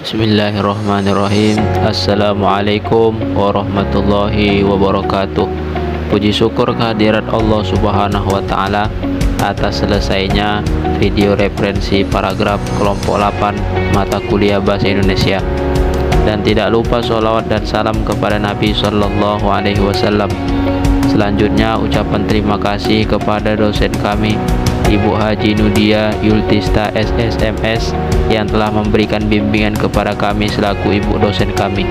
Bismillahirrahmanirrahim. Assalamualaikum warahmatullahi wabarakatuh. Puji syukur kehadirat Allah Subhanahu wa Ta'ala atas selesainya video referensi paragraf kelompok 8 mata kuliah Bahasa Indonesia. Dan tidak lupa sholawat dan salam kepada Nabi Sallallahu Alaihi Wasallam. Selanjutnya ucapan terima kasih kepada dosen kami Ibu Haji Nudia Yultista SSMS yang telah memberikan bimbingan kepada kami selaku ibu dosen kami,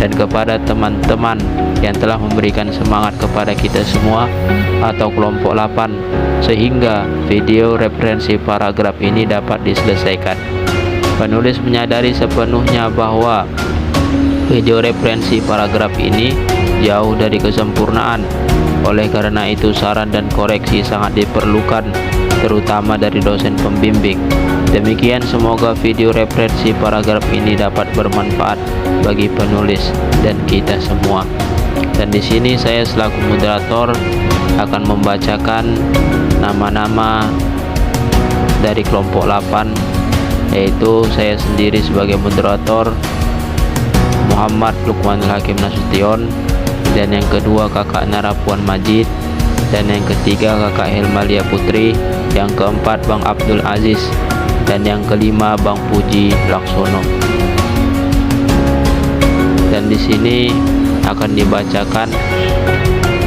dan kepada teman-teman yang telah memberikan semangat kepada kita semua atau kelompok 8 sehingga video referensi paragraf ini dapat diselesaikan. Penulis menyadari sepenuhnya bahwa video referensi paragraf ini jauh dari kesempurnaan. Oleh karena itu saran dan koreksi sangat diperlukan, terutama dari dosen pembimbing. Demikian, semoga video referensi paragraf ini dapat bermanfaat bagi penulis dan kita semua. Dan di sini saya selaku moderator akan membacakan nama-nama dari kelompok 8, yaitu saya sendiri sebagai moderator Muhammad Lukmanul Hakim Nasution, dan yang kedua kakak Nara Puan Majid, dan yang ketiga kakak Helmalia Putri, yang keempat Bang Abdul Aziz, dan yang kelima Bang Puji Laksono. Dan di sini akan dibacakan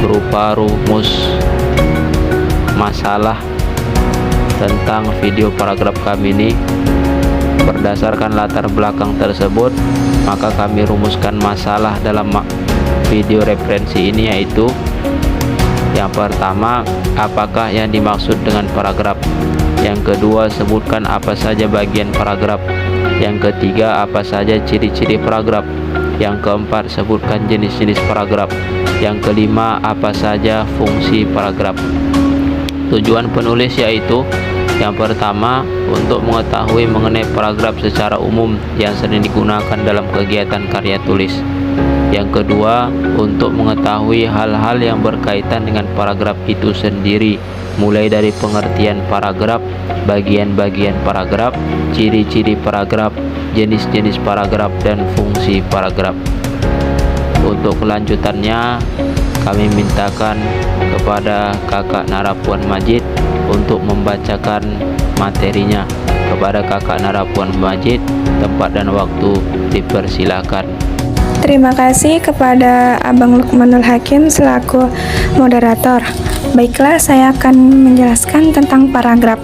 berupa rumus masalah tentang video paragraf kami ini. Berdasarkan latar belakang tersebut, maka kami rumuskan masalah dalam video referensi ini, yaitu yang pertama, apakah yang dimaksud dengan paragraf? Yang kedua, sebutkan apa saja bagian paragraf. Yang ketiga, apa saja ciri-ciri paragraf. Yang keempat, sebutkan jenis-jenis paragraf. Yang kelima, apa saja fungsi paragraf. Tujuan penulis yaitu yang pertama, untuk mengetahui mengenai paragraf secara umum yang sering digunakan dalam kegiatan karya tulis. Yang kedua, untuk mengetahui hal-hal yang berkaitan dengan paragraf itu sendiri, mulai dari pengertian paragraf, bagian-bagian paragraf, ciri-ciri paragraf, jenis-jenis paragraf, dan fungsi paragraf. Untuk kelanjutannya, kami mintakan kepada kakak Nara Puan Majid untuk membacakan materinya. Kepada kakak Nara Puan Majid, tempat dan waktu dipersilakan. Terima kasih kepada Abang Lukmanul Hakim selaku moderator. Baiklah, saya akan menjelaskan tentang paragraf.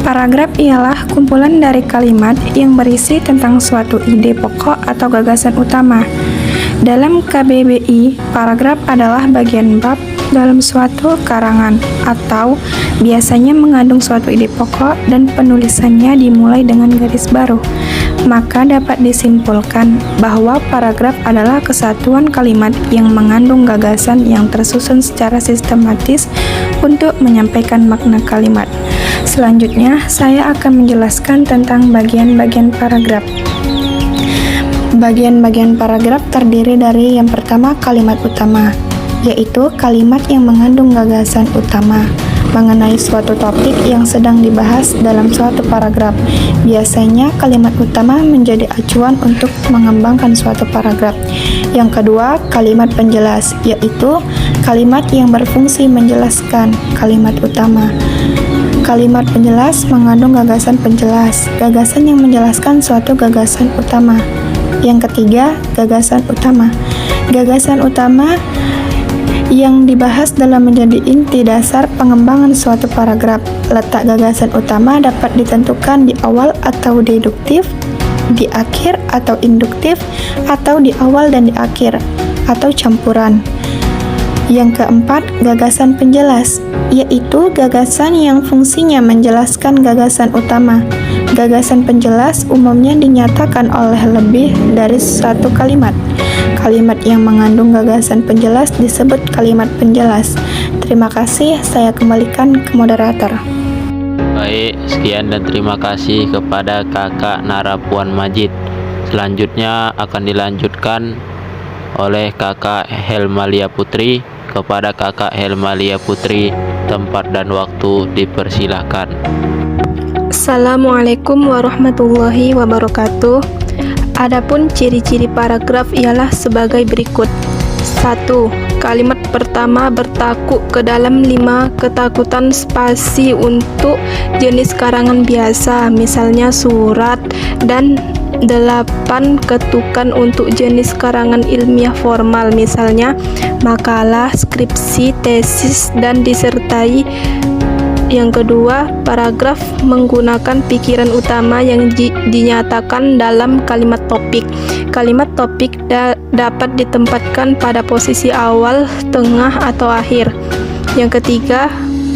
Paragraf ialah kumpulan dari kalimat yang berisi tentang suatu ide pokok atau gagasan utama. Dalam KBBI, paragraf adalah bagian bab dalam suatu karangan atau biasanya mengandung suatu ide pokok dan penulisannya dimulai dengan garis baru. Maka dapat disimpulkan bahwa paragraf adalah kesatuan kalimat yang mengandung gagasan yang tersusun secara sistematis untuk menyampaikan makna kalimat. Selanjutnya, saya akan menjelaskan tentang bagian-bagian paragraf. Bagian-bagian paragraf terdiri dari yang pertama, kalimat utama, yaitu kalimat yang mengandung gagasan utama mengenai suatu topik yang sedang dibahas dalam suatu paragraf. Biasanya kalimat utama menjadi acuan untuk mengembangkan suatu paragraf. Yang kedua, kalimat penjelas, yaitu kalimat yang berfungsi menjelaskan kalimat utama. Kalimat penjelas mengandung gagasan penjelas, gagasan yang menjelaskan suatu gagasan utama. Yang ketiga, gagasan utama. Gagasan utama yang dibahas dalam menjadi inti dasar pengembangan suatu paragraf. Letak gagasan utama dapat ditentukan di awal atau deduktif, di akhir atau induktif, atau di awal dan di akhir, atau campuran. Yang keempat, gagasan penjelas, yaitu gagasan yang fungsinya menjelaskan gagasan utama. Gagasan penjelas umumnya dinyatakan oleh lebih dari satu kalimat. Kalimat yang mengandung gagasan penjelas disebut kalimat penjelas. Terima kasih, saya kembalikan ke moderator. Baik, sekian dan terima kasih kepada kakak Nara Puan Majid. Selanjutnya akan dilanjutkan oleh kakak Helmalia Putri. Kepada kakak Helmalia Putri, tempat dan waktu dipersilahkan. Assalamualaikum warahmatullahi wabarakatuh. Adapun ciri-ciri paragraf ialah sebagai berikut. 1. Kalimat pertama bertakuk ke dalam 5 ketakutan spasi untuk jenis karangan biasa, misalnya surat, dan 8 ketukan untuk jenis karangan ilmiah formal, misalnya makalah, skripsi, tesis, dan disertai. Yang kedua, paragraf menggunakan pikiran utama yang dinyatakan dalam kalimat topik. Kalimat topik dapat ditempatkan pada posisi awal, tengah, atau akhir. Yang ketiga,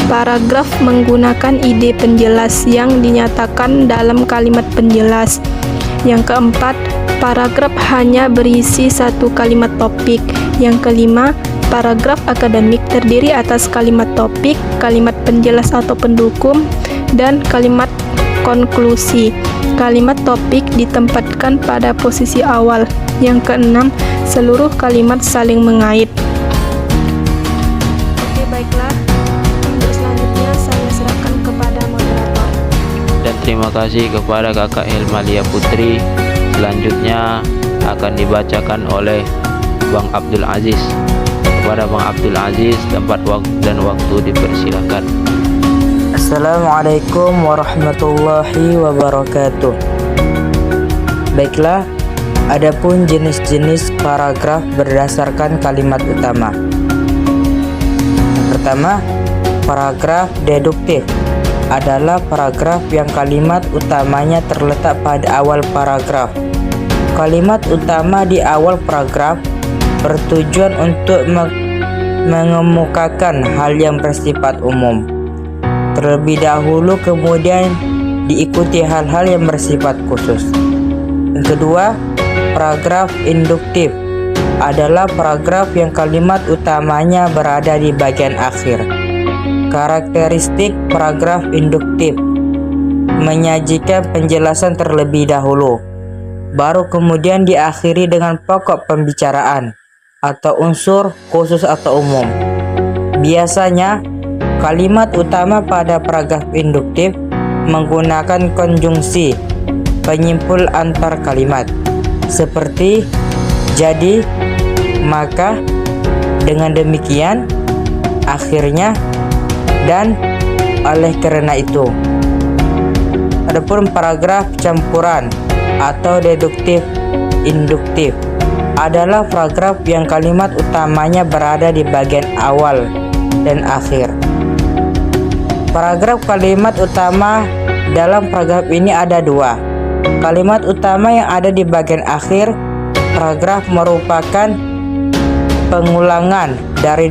paragraf menggunakan ide penjelas yang dinyatakan dalam kalimat penjelas. Yang keempat, paragraf hanya berisi satu kalimat topik. Yang kelima, paragraf akademik terdiri atas kalimat topik, kalimat penjelas atau pendukung, dan kalimat konklusi. Kalimat topik ditempatkan pada posisi awal. Yang keenam, seluruh kalimat saling mengait. Oke, baiklah. Untuk selanjutnya saya serahkan kepada moderator. Dan terima kasih kepada Kakak Hilmalia Putri. Selanjutnya akan dibacakan oleh Bang Abdul Aziz. Kepada Bang Abdul Aziz, tempat dan waktu dipersilakan. Assalamualaikum warahmatullahi wabarakatuh. Baiklah, adapun jenis-jenis paragraf berdasarkan kalimat utama. Yang pertama, paragraf deduktif adalah paragraf yang kalimat utamanya terletak pada awal paragraf. Kalimat utama di awal paragraf bertujuan untuk mengemukakan hal yang bersifat umum terlebih dahulu, kemudian diikuti hal-hal yang bersifat khusus. Yang kedua, paragraf induktif adalah paragraf yang kalimat utamanya berada di bagian akhir. Karakteristik paragraf induktif: menyajikan penjelasan terlebih dahulu, baru kemudian diakhiri dengan pokok pembicaraan atau unsur khusus atau umum. Biasanya, kalimat utama pada paragraf induktif menggunakan konjungsi penyimpul antar kalimat, seperti jadi, maka, dengan demikian, akhirnya, dan oleh karena itu. Adapun paragraf campuran atau deduktif induktif adalah paragraf yang kalimat utamanya berada di bagian awal dan akhir. Paragraf kalimat utama dalam paragraf ini ada dua. Kalimat utama yang ada di bagian akhir paragraf merupakan pengulangan dari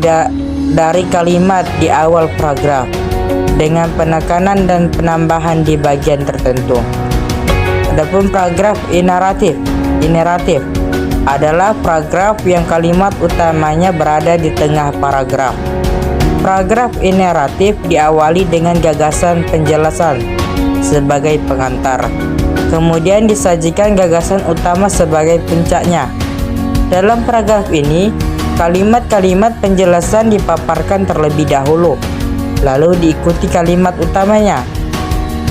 kalimat di awal paragraf dengan penekanan dan penambahan di bagian tertentu. Adapun paragraf ineratif adalah paragraf yang kalimat utamanya berada di tengah paragraf. Paragraf ineratif diawali dengan gagasan penjelasan sebagai pengantar, kemudian disajikan gagasan utama sebagai puncaknya. Dalam paragraf ini, kalimat-kalimat penjelasan dipaparkan terlebih dahulu, lalu diikuti kalimat utamanya,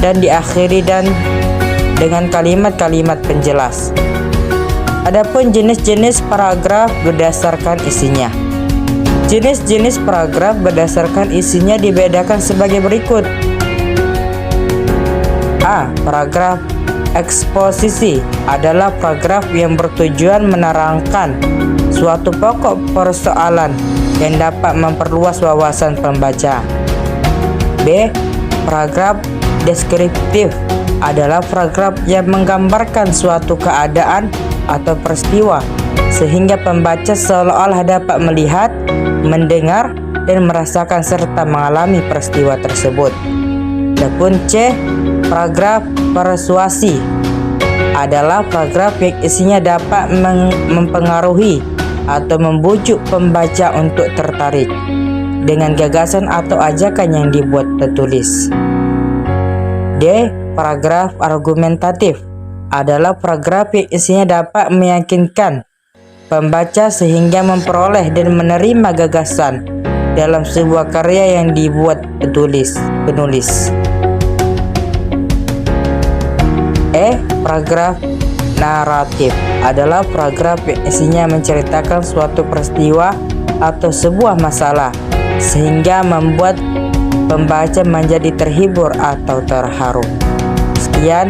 dan diakhiri dengan kalimat-kalimat penjelas. Adapun jenis-jenis paragraf berdasarkan isinya. Jenis-jenis paragraf berdasarkan isinya dibedakan sebagai berikut. A. Paragraf eksposisi adalah paragraf yang bertujuan menerangkan suatu pokok persoalan yang dapat memperluas wawasan pembaca. B. Paragraf deskriptif adalah paragraf yang menggambarkan suatu keadaan atau peristiwa sehingga pembaca seolah-olah dapat melihat, mendengar, dan merasakan serta mengalami peristiwa tersebut. Adapun C. Paragraf persuasi adalah paragraf yang isinya dapat mempengaruhi atau membujuk pembaca untuk tertarik dengan gagasan atau ajakan yang dibuat penulis. D. Paragraf argumentatif adalah paragraf yang isinya dapat meyakinkan pembaca sehingga memperoleh dan menerima gagasan dalam sebuah karya yang dibuat penulis. E. Paragraf Naratif adalah paragraf yang isinya menceritakan suatu peristiwa atau sebuah masalah sehingga membuat pembaca menjadi terhibur atau terharu. Sekian,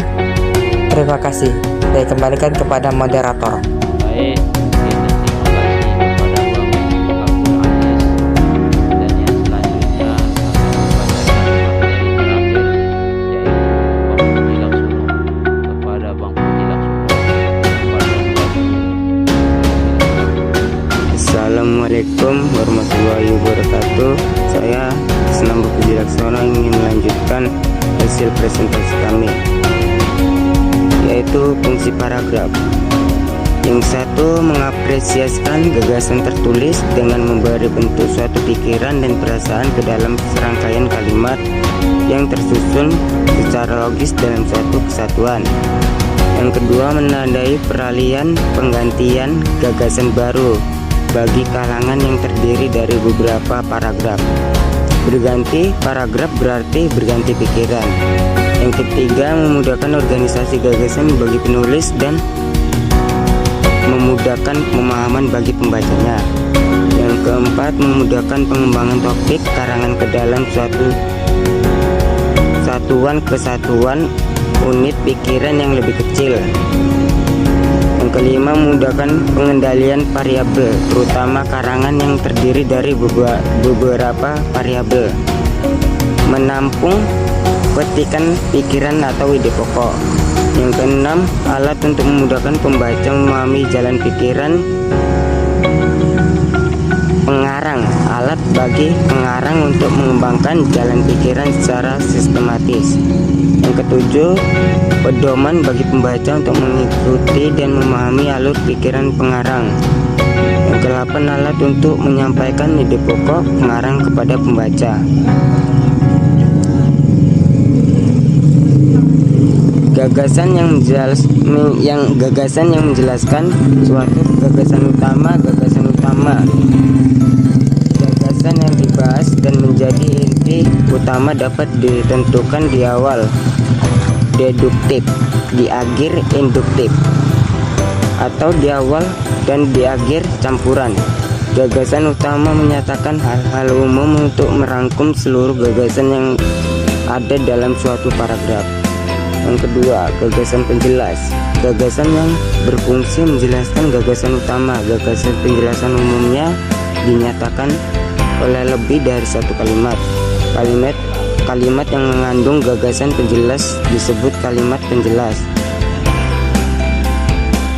terima kasih. Saya kembalikan kepada moderator. Baik, kita terima kasih kepada Bang Abdul Aziz. Dan yang selanjutnya akan membacakan materi terakhir, yaitu Bang Puji Laksono. Kepada Bang Puji Laksono. Assalamualaikum warahmatullahi wabarakatuh. Saya senang Puji Laksono ingin melanjutkan hasil presentasi kami, yaitu fungsi paragraf. Yang satu, mengapresiasikan gagasan tertulis dengan memberi bentuk suatu pikiran dan perasaan ke dalam serangkaian kalimat yang tersusun secara logis dalam suatu kesatuan. Yang kedua, menandai peralihan penggantian gagasan baru bagi kalangan yang terdiri dari beberapa paragraf. Berganti paragraf berarti berganti pikiran. Yang ketiga, memudahkan organisasi gagasan bagi penulis dan memudahkan pemahaman bagi pembacanya. Yang keempat, memudahkan pengembangan topik karangan ke dalam suatu satuan kesatuan unit pikiran yang lebih kecil. Yang kelima, memudahkan pengendalian variabel, terutama karangan yang terdiri dari beberapa variabel. Menampung petikan pikiran atau ide pokok. Yang keenam, alat untuk memudahkan pembaca memahami jalan pikiran pengarang. Alat bagi pengarang untuk mengembangkan jalan pikiran secara sistematis. Yang ketujuh, pedoman bagi pembaca untuk mengikuti dan memahami alur pikiran pengarang. Yang kedelapan, alat untuk menyampaikan ide pokok pengarang kepada pembaca. Gagasan yang menjelaskan suatu gagasan utama. Gagasan yang dibahas dan menjadi inti utama dapat ditentukan di awal deduktif, di akhir induktif, atau di awal dan di akhir campuran. Gagasan utama menyatakan hal-hal umum untuk merangkum seluruh gagasan yang ada dalam suatu paragraf. Yang kedua, gagasan penjelas. Gagasan yang berfungsi menjelaskan gagasan utama. Gagasan penjelasan umumnya dinyatakan oleh lebih dari satu kalimat. Kalimat yang mengandung gagasan penjelas disebut kalimat penjelas.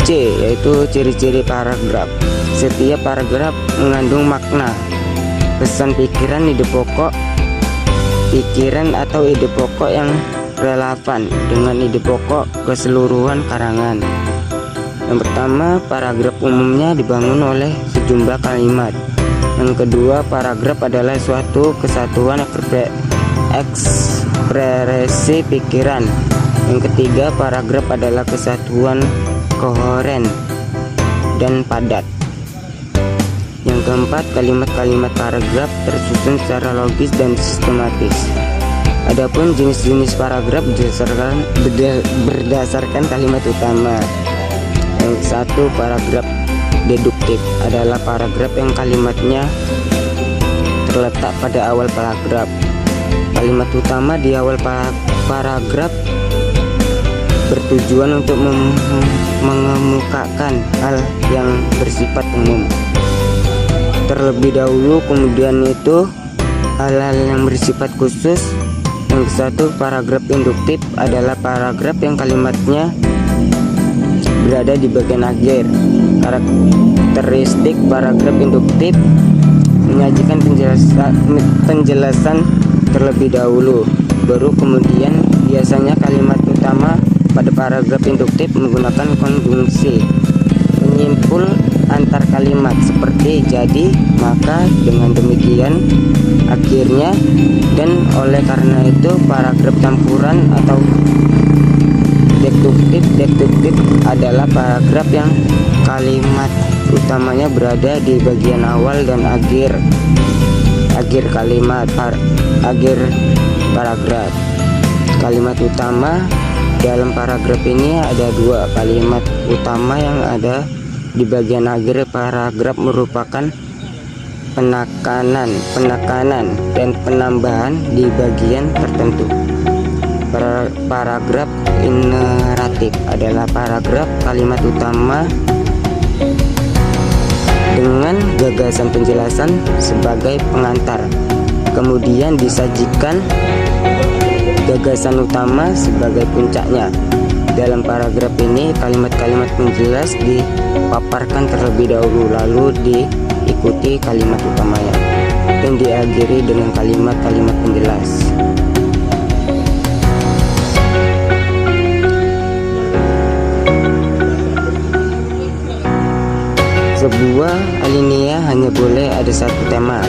C, yaitu ciri-ciri paragraf. Setiap paragraf mengandung makna, pesan pikiran, ide pokok, pikiran atau ide pokok yang relevan dengan ide pokok keseluruhan karangan. Yang pertama, paragraf umumnya dibangun oleh sejumlah kalimat. Yang kedua, paragraf adalah suatu kesatuan ekspresi pikiran. Yang ketiga, paragraf adalah kesatuan kohoren dan padat. Yang keempat, kalimat-kalimat paragraf tersusun secara logis dan sistematis. Adapun jenis-jenis paragraf berdasarkan kalimat utama. Yang satu, paragraf deduktif adalah paragraf yang kalimatnya terletak pada awal paragraf. Kalimat utama di awal paragraf bertujuan untuk mengemukakan hal yang bersifat umum terlebih dahulu, kemudian itu hal-hal yang bersifat khusus. Yang satu, paragraf induktif adalah paragraf yang kalimatnya berada di bagian akhir. Karakteristik paragraf induktif menyajikan penjelasan terlebih dahulu, baru kemudian biasanya kalimat utama pada paragraf induktif menggunakan konjungsi menyimpul antar kalimat seperti jadi, maka, dengan demikian, akhirnya, dan oleh karena itu paragraf campuran atau deduktif adalah paragraf yang kalimat utamanya berada di bagian awal dan akhir paragraf. Kalimat utama Dalam paragraf ini ada dua kalimat utama yang ada di bagian akhir paragraf merupakan penekanan dan penambahan di bagian tertentu. Paragraf ineratif adalah paragraf kalimat utama dengan gagasan penjelasan sebagai pengantar. Kemudian disajikan gagasan utama sebagai puncaknya. Dalam paragraf ini kalimat-kalimat penjelas dipaparkan terlebih dahulu, lalu diikuti kalimat utamanya dan diakhiri dengan kalimat-kalimat penjelas. Sebuah alinea hanya boleh ada satu tema.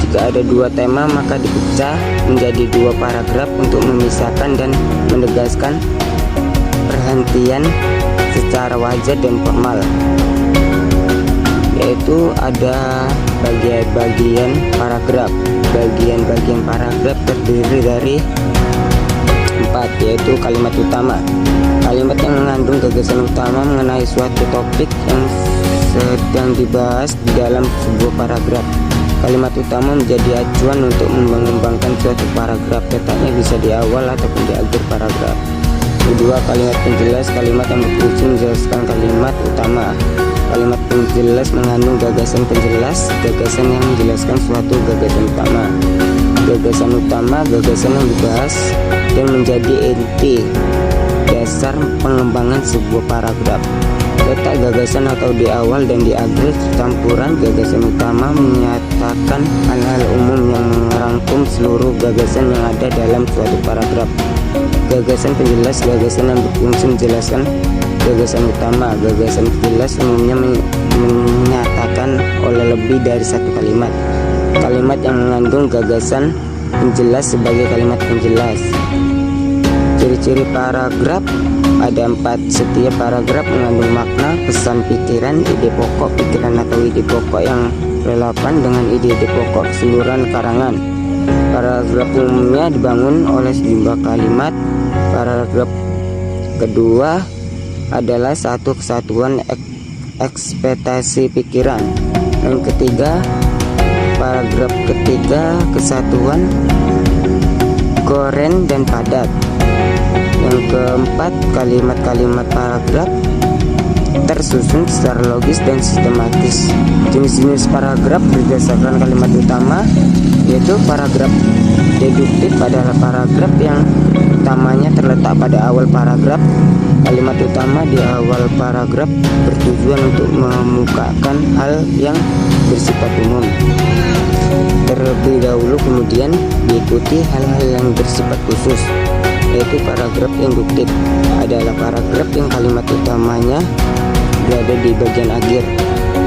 Jika ada dua tema maka dipecah menjadi dua paragraf untuk memisahkan dan menegaskan perhentian secara wajar dan formal, yaitu ada bagian paragraf. Bagian paragraf terdiri dari 4, yaitu kalimat utama. Kalimat yang mengandung gagasan utama mengenai suatu topik yang sedang dibahas di dalam sebuah paragraf. Kalimat utama menjadi acuan untuk mengembangkan suatu paragraf, letaknya bisa di awal ataupun di akhir paragraf. Kedua, kalimat penjelas, kalimat yang berfungsi menjelaskan kalimat utama. Kalimat penjelas mengandung gagasan penjelas, gagasan yang menjelaskan suatu gagasan utama. Gagasan utama, gagasan yang dibahas dan menjadi inti dasar pengembangan sebuah paragraf. Letak gagasan atau di awal dan di akhir campuran gagasan utama menyatakan hal-hal umum yang merangkum seluruh gagasan yang ada dalam suatu paragraf. Gagasan penjelas, gagasan yang berfungsi menjelaskan gagasan utama. Gagasan penjelas umumnya menyatakan oleh lebih dari satu kalimat. Kalimat yang mengandung gagasan penjelas sebagai kalimat penjelas. Ciri-ciri paragraf ada 4. Setiap paragraf mengandung makna, pesan, pikiran, ide pokok, pikiran atau ide pokok yang relevan dengan ide-ide pokok keseluruhan karangan. Paragraf umumnya dibangun oleh sejumlah kalimat. Paragraf kedua adalah satu kesatuan ekspektasi pikiran. Yang ketiga, paragraf ketiga kesatuan koren dan padat. Yang keempat, kalimat-kalimat paragraf tersusun secara logis dan sistematis. Jenis-jenis paragraf berdasarkan kalimat utama, yaitu paragraf deduktif adalah paragraf yang utamanya terletak pada awal paragraf. Kalimat utama di awal paragraf bertujuan untuk memukakan hal yang bersifat umum terlebih dahulu, kemudian diikuti hal-hal yang bersifat khusus, yaitu paragraf induktif adalah paragraf yang kalimat utamanya berada di bagian akhir.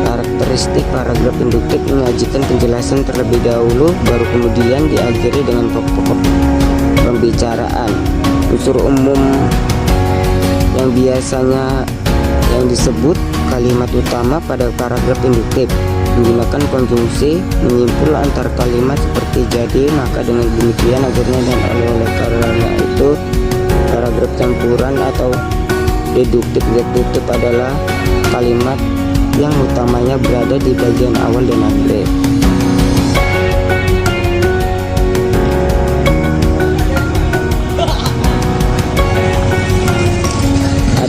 Karakteristik paragraf induktif menyajikan penjelasan terlebih dahulu, baru kemudian diakhiri dengan pokok-pokok pembicaraan. Unsur umum yang biasanya yang disebut kalimat utama pada paragraf induktif menggunakan konjungsi menyimpul antar kalimat seperti jadi, maka, dengan demikian, akhirnya, dan oleh karena itu. Paragraf campuran atau deduktif adalah kalimat yang utamanya berada di bagian awal dan akhir.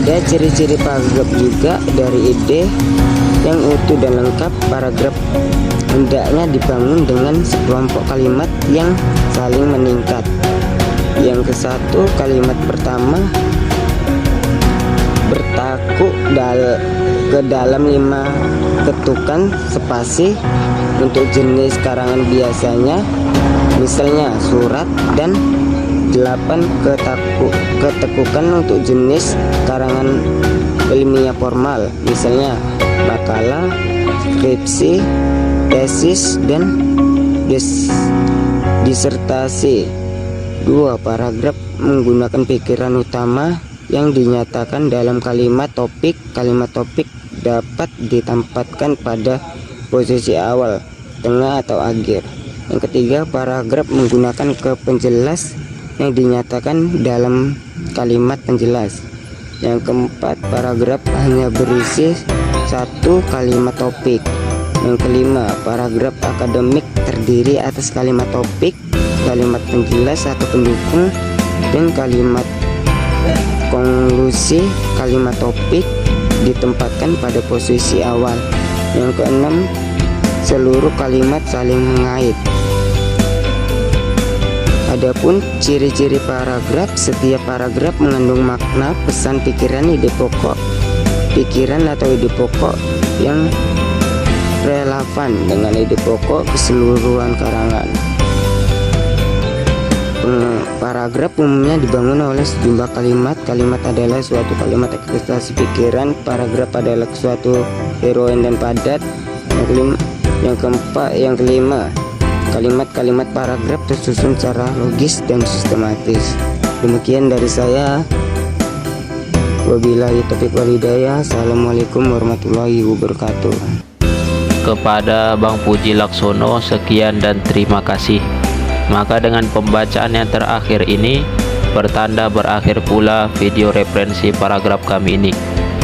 Ada ciri-ciri paragraf juga. Dari ide yang utuh dan lengkap, paragraf hendaknya dibangun dengan sekelompok kalimat yang saling meningkat. Yang ke-1, kalimat pertama bertaku ke dalam 5 ketukan spasi untuk jenis karangan biasanya, misalnya surat, dan 8 ketekukan untuk jenis karangan ilmiah formal, misalnya makalah, skripsi, tesis, dan disertasi. 2. Paragraf menggunakan pikiran utama yang dinyatakan dalam kalimat topik. Kalimat topik dapat ditempatkan pada posisi awal, tengah, atau akhir. Yang ketiga, paragraf menggunakan kepenjelas yang dinyatakan dalam kalimat penjelas. Yang keempat, paragraf hanya berisi satu kalimat topik. Yang kelima, paragraf akademik terdiri atas kalimat topik, kalimat penjelas atau pendukung, dan kalimat konklusi. Kalimat topik ditempatkan pada posisi awal. Yang keenam, seluruh kalimat saling mengait. Adapun ciri-ciri paragraf, setiap paragraf mengandung makna, pesan, pikiran, ide pokok, atau ide pokok yang relevan dengan ide pokok keseluruhan karangan. Paragraf umumnya dibangun oleh sejumlah kalimat. Kalimat adalah suatu kalimat ekspresi pikiran. Paragraf adalah suatu heroin dan padat. Yang kelima, kalimat-kalimat paragraf tersusun secara logis dan sistematis. Demikian dari saya. Wabillahi taufiq wal hidayah. Assalamualaikum warahmatullahi wabarakatuh. Kepada Bang Puji Laksono sekian dan terima kasih. Maka dengan pembacaan yang terakhir ini pertanda berakhir pula video referensi paragraf kami ini.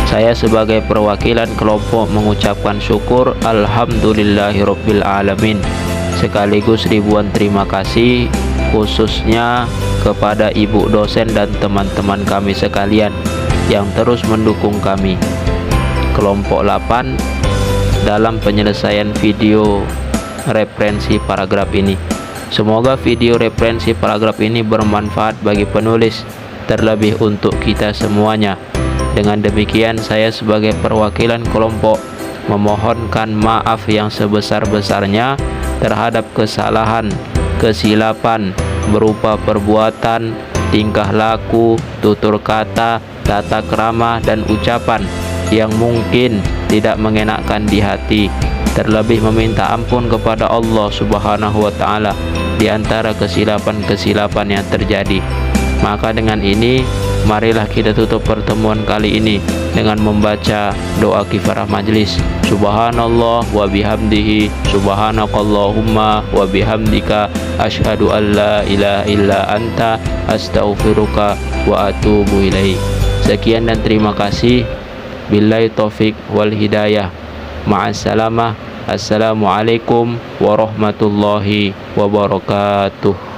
Saya sebagai perwakilan kelompok mengucapkan syukur alhamdulillahirabbil alamin, sekaligus ribuan terima kasih khususnya kepada ibu dosen dan teman-teman kami sekalian yang terus mendukung kami kelompok 8 dalam penyelesaian video referensi paragraf ini. Semoga video referensi paragraf ini bermanfaat bagi penulis, terlebih untuk kita semuanya. Dengan demikian, saya sebagai perwakilan kelompok memohonkan maaf yang sebesar-besarnya terhadap kesalahan, kesilapan berupa perbuatan, tingkah laku, tutur kata, tata krama, dan ucapan yang mungkin tidak mengenakan di hati. Terlebih meminta ampun kepada Allah Subhanahu wa Ta'ala di antara kesilapan-kesilapan yang terjadi. Maka dengan ini, marilah kita tutup pertemuan kali ini dengan membaca doa kifarah majlis. Subhanallah wa bihamdihi, subhanakallahumma wa bihamdika, asyhadu an la ilaha illa anta, astaghfiruka wa atubu ilaik. Sekian dan terima kasih. Billahi taufik wal hidayah. Ma'assalamah. Assalamualaikum warahmatullahi wabarakatuh.